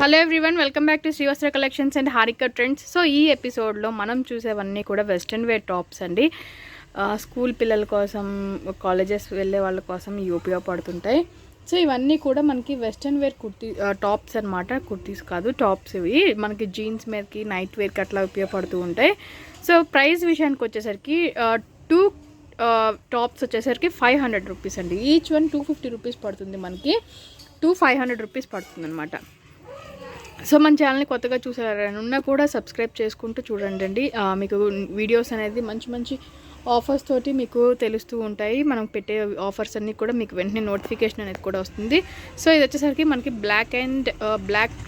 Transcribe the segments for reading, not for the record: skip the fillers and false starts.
Hello everyone, welcome back to Srivastra collections and Harika trends. So ఈ ఎపిసోడ్లో మనం చూసేవన్నీ కూడా వెస్ట్రన్ వేర్ టాప్స్ అండి. స్కూల్ పిల్లల కోసం, కాలేజెస్ వెళ్ళే వాళ్ళ కోసం ఇవి ఉపయోగపడుతుంటాయి. సో ఇవన్నీ కూడా మనకి వెస్ట్రన్ వేర్ టాప్స్ అనమాట. కుర్తీస్ కాదు, టాప్స్. ఇవి మనకి జీన్స్ మీదకి, నైట్ వేర్కి అట్లా ఉపయోగపడుతూ ఉంటాయి. సో ప్రైస్ విషయానికి వచ్చేసరికి టూ టాప్స్ వచ్చేసరికి 500 రూపీస్ అండి. ఈచ్ వన్ 250 రూపీస్ పడుతుంది. మనకి 500 రూపీస్ పడుతుంది అనమాట. సో మన ఛానల్ని కొత్తగా చూసారన్నా కూడా సబ్స్క్రైబ్ చేసుకుంటూ చూడండి. మీకు వీడియోస్ అనేది మంచి ఆఫర్స్ తోటి మీకు తెలుస్తూ ఉంటాయి. మనం పెట్టే ఆఫర్స్ అన్నీ కూడా మీకు వెంటనే నోటిఫికేషన్ అనేది కూడా వస్తుంది. సో ఇది వచ్చేసరికి మనకి బ్లాక్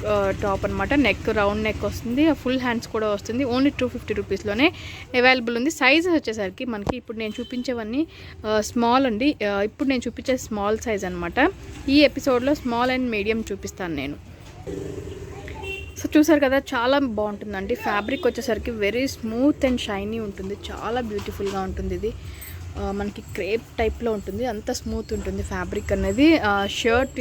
టాప్ అనమాట. నెక్ రౌండ్ నెక్ వస్తుంది, ఫుల్ హ్యాండ్స్ కూడా వస్తుంది. ఓన్లీ 250 రూపీస్లోనే అవైలబుల్ ఉంది. సైజెస్ వచ్చేసరికి మనకి ఇప్పుడు నేను చూపించేవన్నీ స్మాల్ అండి. ఇప్పుడు నేను చూపించే స్మాల్ సైజ్ అనమాట. ఈ ఎపిసోడ్లో స్మాల్ అండ్ మీడియం చూపిస్తాను నేను. సో చూసారు కదా, చాలా బాగుంటుందండి. ఫ్యాబ్రిక్ వచ్చేసరికి వెరీ స్మూత్ అండ్ షైనీ ఉంటుంది. చాలా బ్యూటిఫుల్గా ఉంటుంది. ఇది మనకి క్రేప్ టైప్లో ఉంటుంది. అంత స్మూత్ ఉంటుంది ఫ్యాబ్రిక్ అనేది.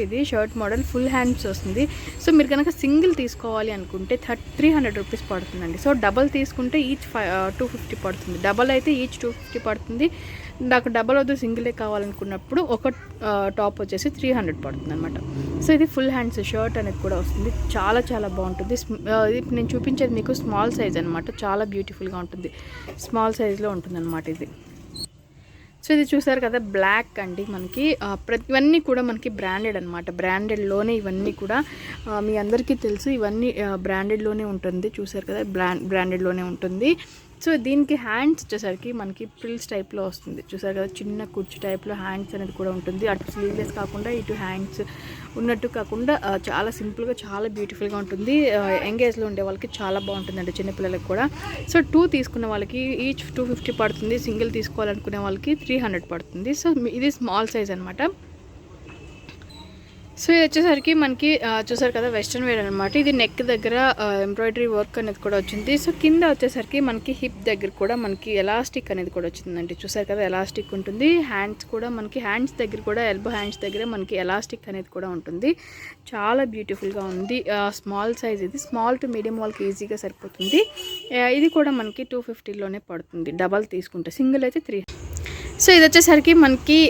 ఇది షర్ట్ మోడల్, ఫుల్ హ్యాండ్స్ వస్తుంది. సో మీరు కనుక సింగిల్ తీసుకోవాలి అనుకుంటే 300 రూపీస్ పడుతుందండి. సో డబల్ తీసుకుంటే ఈచ్ 250 పడుతుంది. డబల్ అయితే ఈచ్ 250 పడుతుంది. నాకు డబల్ వద్దు, సింగిలే కావాలనుకున్నప్పుడు ఒక టాప్ వచ్చేసి 300 పడుతుంది అనమాట. సో ఇది ఫుల్ హ్యాండ్స్ షర్ట్ అనేది కూడా వస్తుంది. చాలా బాగుంటుంది. ఇది నేను చూపించేది మీకు స్మాల్ సైజ్ అనమాట. చాలా బ్యూటిఫుల్గా ఉంటుంది. స్మాల్ సైజ్లో ఉంటుంది అనమాట ఇది. సో ఇది చూసారు కదా, బ్లాక్ అండి. మనకి ఇవన్నీ కూడా మనకి బ్రాండెడ్ అనమాట. బ్రాండెడ్లోనే ఇవన్నీ కూడా మీ అందరికీ తెలుసు. ఇవన్నీ బ్రాండెడ్లోనే ఉంటుంది. చూసారు కదా, బ్రాండెడ్లోనే ఉంటుంది. సో దీనికి హ్యాండ్స్ వచ్చేసరికి మనకి ప్రిల్స్ టైప్లో వస్తుంది. చూసారు కదా, చిన్న కుర్చీ టైప్లో హ్యాండ్స్ అనేది కూడా ఉంటుంది. అటు స్లీవ్లెస్ కాకుండా ఇటు హ్యాండ్స్ ఉన్నట్టు కాకుండా చాలా సింపుల్గా, చాలా బ్యూటిఫుల్గా ఉంటుంది. ఎంగేజ్లో ఉండే వాళ్ళకి చాలా బాగుంటుందండి, చిన్నపిల్లలకి కూడా. సో 2 తీసుకున్న వాళ్ళకి ఈచ్ 250 పడుతుంది. సింగిల్ తీసుకోవాలనుకునే వాళ్ళకి 300 పడుతుంది. సో ఇది స్మాల్ సైజ్ అనమాట. సో ఇది వచ్చేసరికి మనకి చూసారు కదా, వెస్ట్రన్ వేర్ అనమాట. ఇది నెక్ దగ్గర ఎంబ్రాయిడరీ వర్క్ అనేది కూడా వచ్చింది. సో కింద వచ్చేసరికి మనకి హిప్ దగ్గర కూడా మనకి ఎలాస్టిక్ అనేది కూడా వచ్చిందండి. చూసారు కదా, ఎలాస్టిక్ ఉంటుంది. హ్యాండ్స్ కూడా మనకి హ్యాండ్స్ దగ్గర కూడా, ఎల్బో హ్యాండ్స్ దగ్గర మనకి ఎలాస్టిక్ అనేది కూడా ఉంటుంది. చాలా బ్యూటిఫుల్గా ఉంది. స్మాల్ సైజ్ ఇది. స్మాల్ టు మీడియం వాళ్ళకి ఈజీగా సరిపోతుంది. ఇది కూడా మనకి 250లోనే పడుతుంది. డబల్ తీసుకుంటే, సింగిల్ అయితే 3. సో ఇది వచ్చేసరికి మనకి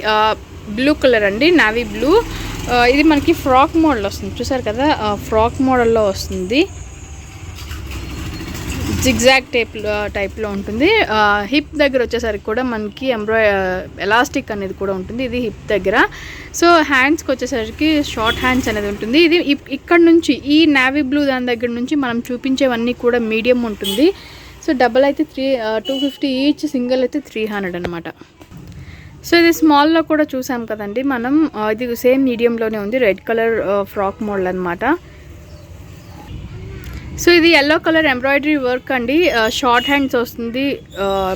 బ్లూ కలర్ అండి, నావీ బ్లూ. ఇది మనకి ఫ్రాక్ మోడల్ వస్తుంది. చూసారు కదా, ఫ్రాక్ మోడల్లో వస్తుంది. జిగ్జాగ్ టైప్లో ఉంటుంది. హిప్ దగ్గర వచ్చేసరికి కూడా మనకి ఎలాస్టిక్ అనేది కూడా ఉంటుంది. ఇది హిప్ దగ్గర. సో హ్యాండ్స్కి వచ్చేసరికి షార్ట్ హ్యాండ్స్ అనేది ఉంటుంది. ఇది ఇక్కడ నుంచి ఈ నావీ బ్లూ దాని దగ్గర నుంచి మనం చూపించేవన్నీ కూడా మీడియం ఉంటుంది. సో డబల్ అయితే 250 ఈచ్, సింగిల్ అయితే 300 అనమాట. సో ఇది స్మాల్లో కూడా చూసాం కదండి మనం. ఇది సేమ్ మీడియంలోనే ఉంది. రెడ్ కలర్ ఫ్రాక్ మోడల్ అనమాట. సో ఇది ఎల్లో కలర్ ఎంబ్రాయిడరీ వర్క్ అండి. షార్ట్ హ్యాండ్స్ వస్తుంది.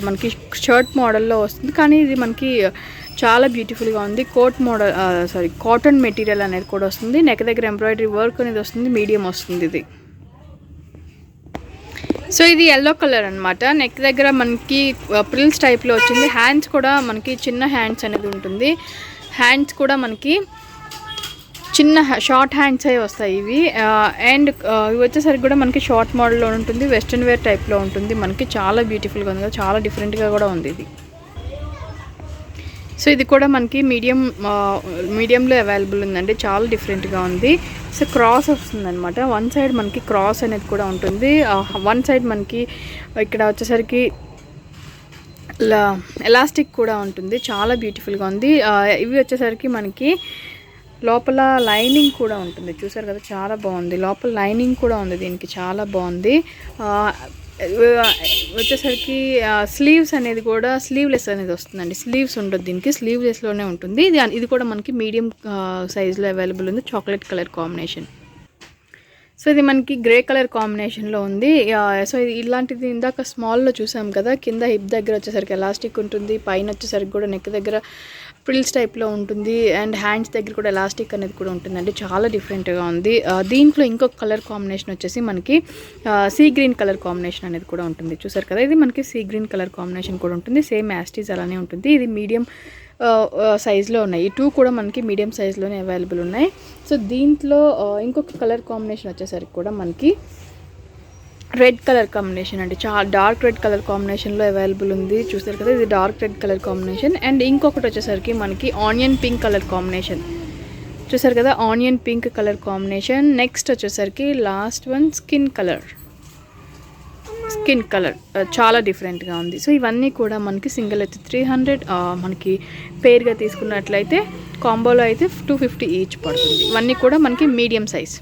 మనకి షర్ట్ మోడల్లో వస్తుంది, కానీ ఇది మనకి చాలా బ్యూటిఫుల్గా ఉంది. కాటన్ మెటీరియల్ అనేది కూడా వస్తుంది. నెక్ దగ్గర ఎంబ్రాయిడరీ వర్క్ అనేది వస్తుంది. మీడియం వస్తుంది ఇది. సో ఇది ఎల్లో కలర్ అనమాట. నెక్ దగ్గర మనకి ప్రిల్స్ టైప్లో వచ్చింది. హ్యాండ్స్ కూడా మనకి చిన్న హ్యాండ్స్ అనేది ఉంటుంది. హ్యాండ్స్ కూడా మనకి చిన్న షార్ట్ హ్యాండ్స్ అవి వస్తాయి ఇవి. అండ్ ఇవి వచ్చేసరికి కూడా మనకి షార్ట్ మోడల్లో ఉంటుంది. వెస్ట్రన్ వేర్ టైప్లో ఉంటుంది. మనకి చాలా బ్యూటిఫుల్గా ఉంది కదా, చాలా డిఫరెంట్గా కూడా ఉంది ఇది. సో ఇది కూడా మనకి మీడియంలో అవైలబుల్ ఉందండి. చాలా డిఫరెంట్గా ఉంది. సో క్రాస్ వస్తుంది అనమాట. వన్ సైడ్ మనకి క్రాస్ అనేది కూడా ఉంటుంది. వన్ సైడ్ మనకి ఇక్కడ వచ్చేసరికి ఎలాస్టిక్ కూడా ఉంటుంది. చాలా బ్యూటిఫుల్గా ఉంది. ఇవి వచ్చేసరికి మనకి లోపల లైనింగ్ కూడా ఉంటుంది. చూసారు కదా, చాలా బాగుంది. లోపల లైనింగ్ కూడా ఉంది దీనికి. చాలా బాగుంది. వచ్చేసరికి స్లీవ్స్ అనేది కూడా స్లీవ్లెస్ అనేది వస్తుందండి. స్లీవ్స్ ఉండదు దీనికి, స్లీవ్లెస్లోనే ఉంటుంది. ఇది కూడా మనకి మీడియం సైజులో అవైలబుల్ ఉంది. Chocolate colour combination. సో ఇది మనకి గ్రే కలర్ కాంబినేషన్లో ఉంది. సో ఇది ఇలాంటిది ఇందాక స్మాల్లో చూసాం కదా. కింద హిప్ దగ్గర వచ్చేసరికి ఎలాస్టిక్ ఉంటుంది. పైన వచ్చేసరికి కూడా నెక్ దగ్గర ప్రిల్స్ టైప్లో ఉంటుంది. అండ్ హ్యాండ్స్ దగ్గర కూడా ఎలాస్టిక్ అనేది కూడా ఉంటుందండి. చాలా డిఫరెంట్గా ఉంది. దీంట్లో ఇంకొక కలర్ కాంబినేషన్ వచ్చేసి మనకి సీ గ్రీన్ కలర్ కాంబినేషన్ అనేది కూడా ఉంటుంది. చూసారు కదా, ఇది మనకి సీ గ్రీన్ కలర్ కాంబినేషన్ కూడా ఉంటుంది. సేమ్ యాస్టీస్ అలానే ఉంటుంది. ఇది మీడియం సైజులో ఉన్నాయి. ఈ 2 కూడా మనకి మీడియం సైజులోనే అవైలబుల్ ఉన్నాయి. సో దీంట్లో ఇంకొక కలర్ కాంబినేషన్ వచ్చేసరికి కూడా మనకి రెడ్ కలర్ కాంబినేషన్ అండి. చాలా డార్క్ రెడ్ కలర్ కాంబినేషన్లో అవైలబుల్ ఉంది. చూస్తారు కదా, ఇది dark red colour combination. And ఇంకొకటి వచ్చేసరికి మనకి ఆనియన్ పింక్ కలర్ కాంబినేషన్. చూసారు కదా, onion pink colour combination. Next వచ్చేసరికి లాస్ట్ వన్ స్కిన్ కలర్ చాలా డిఫరెంట్గా ఉంది. సో ఇవన్నీ కూడా మనకి సింగిల్ అయితే 300, మనకి పేర్గా తీసుకున్నట్లయితే కాంబోలో అయితే 250 ఈచ్ పడుతుంది. ఇవన్నీ కూడా మనకి మీడియం సైజ్.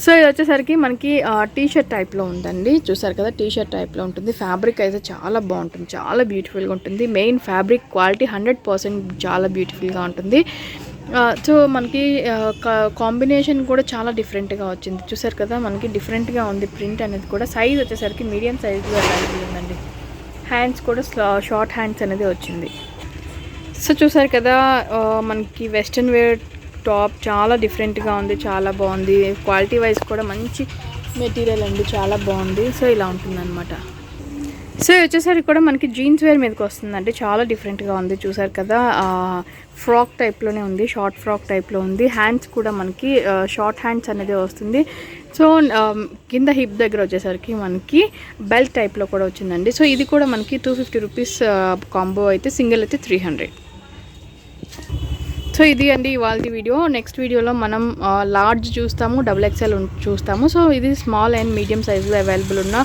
సో ఇది వచ్చేసరికి మనకి టీషర్ట్ టైప్లో ఉందండి. చూసారు కదా, టీషర్ట్ టైప్లో ఉంటుంది. ఫ్యాబ్రిక్ అయితే చాలా బాగుంటుంది, చాలా బ్యూటిఫుల్గా ఉంటుంది. మెయిన్ ఫ్యాబ్రిక్ క్వాలిటీ 100% చాలా బ్యూటిఫుల్గా ఉంటుంది. సో మనకి కాంబినేషన్ కూడా చాలా డిఫరెంట్గా వచ్చింది. చూసారు కదా, మనకి డిఫరెంట్గా ఉంది ప్రింట్ అనేది కూడా. సైజ్ వచ్చేసరికి మీడియం సైజ్లో అవైలబుల్ ఉందండి. హ్యాండ్స్ కూడా షార్ట్ హ్యాండ్స్ అనేది వచ్చింది. సో చూసారు కదా, మనకి వెస్ట్రన్ వేర్ టాప్ చాలా డిఫరెంట్గా ఉంది, చాలా బాగుంది. క్వాలిటీ వైజ్ కూడా మంచి మెటీరియల్ అండి, చాలా బాగుంది. సో ఇలా ఉంటుందన్నమాట. సో వచ్చేసరికి కూడా మనకి జీన్స్ వేర్ మీదకి వస్తుందండి. చాలా డిఫరెంట్గా ఉంది. చూసారు కదా, ఫ్రాక్ టైప్లోనే ఉంది, షార్ట్ ఫ్రాక్ టైప్లో ఉంది. హ్యాండ్స్ కూడా మనకి షార్ట్ హ్యాండ్స్ అనేది వస్తుంది. సో కింద హిప్ దగ్గర వచ్చేసరికి మనకి బెల్ట్ టైప్లో కూడా వచ్చిందండి. సో ఇది కూడా మనకి 250 రూపీస్ కాంబో అయితే, సింగిల్ అయితే 300. సో ఇది అండి ఇవాళ వీడియో. నెక్స్ట్ వీడియోలో మనం లార్జ్ చూస్తాము, XXL చూస్తాము. సో ఇది స్మాల్ అండ్ మీడియం సైజులో అవైలబుల్ ఉన్న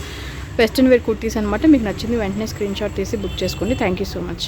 వెస్ట్రన్ వేర్ కుర్తీస్ అనమాట. మీకు నచ్చింది వెంటనే స్క్రీన్ షాట్ తీసి బుక్ చేసుకోండి. Thank you so much.